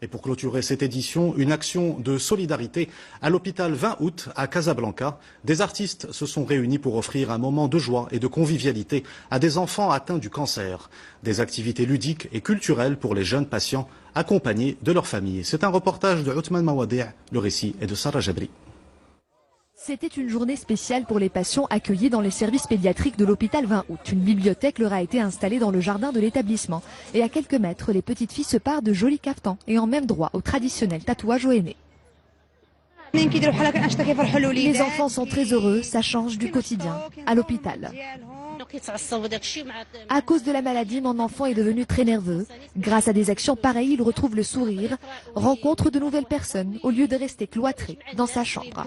Et pour clôturer cette édition, une action de solidarité à l'hôpital 20 août à Casablanca. Des artistes se sont réunis pour offrir un moment de joie et de convivialité à des enfants atteints du cancer. Des activités ludiques et culturelles pour les jeunes patients accompagnés de leurs familles. C'est un reportage de Othman Mawadi'. Le récit est de Sarah Jabri. C'était une journée spéciale pour les patients accueillis dans les services pédiatriques de l'hôpital 20 août. Une bibliothèque leur a été installée dans le jardin de l'établissement. Et à quelques mètres, les petites filles se parent de jolis caftans ayant même droit au traditionnel tatouage au henné. Les enfants sont très heureux, ça change du quotidien à l'hôpital. À cause de la maladie, mon enfant est devenu très nerveux. Grâce à des actions pareilles, il retrouve le sourire, rencontre de nouvelles personnes au lieu de rester cloîtré dans sa chambre.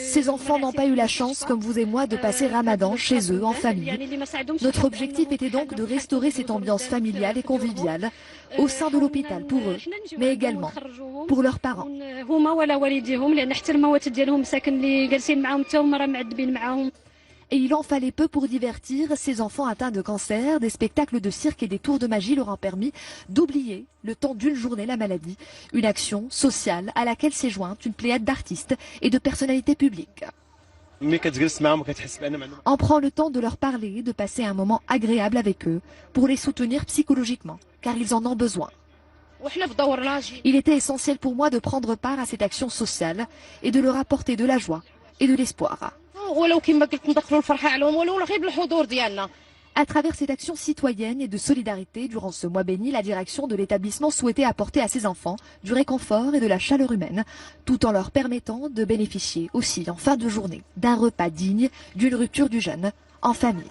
Ces enfants n'ont pas eu la chance, comme vous et moi, de passer Ramadan chez eux en famille. Notre objectif était donc de restaurer cette ambiance familiale et conviviale au sein de l'hôpital pour eux, mais également pour leurs parents. Et il en fallait peu pour divertir ces enfants atteints de cancer. Des spectacles de cirque et des tours de magie leur ont permis d'oublier le temps d'une journée la maladie. Une action sociale à laquelle s'est jointe une pléiade d'artistes et de personnalités publiques. On prend le temps de leur parler, de passer un moment agréable avec eux pour les soutenir psychologiquement, car ils en ont besoin. Il était essentiel pour moi de prendre part à cette action sociale et de leur apporter de la joie et de l'espoir. À travers cette action citoyenne et de solidarité, durant ce mois béni, la direction de l'établissement souhaitait apporter à ses enfants du réconfort et de la chaleur humaine, tout en leur permettant de bénéficier aussi en fin de journée d'un repas digne d'une rupture du jeûne en famille.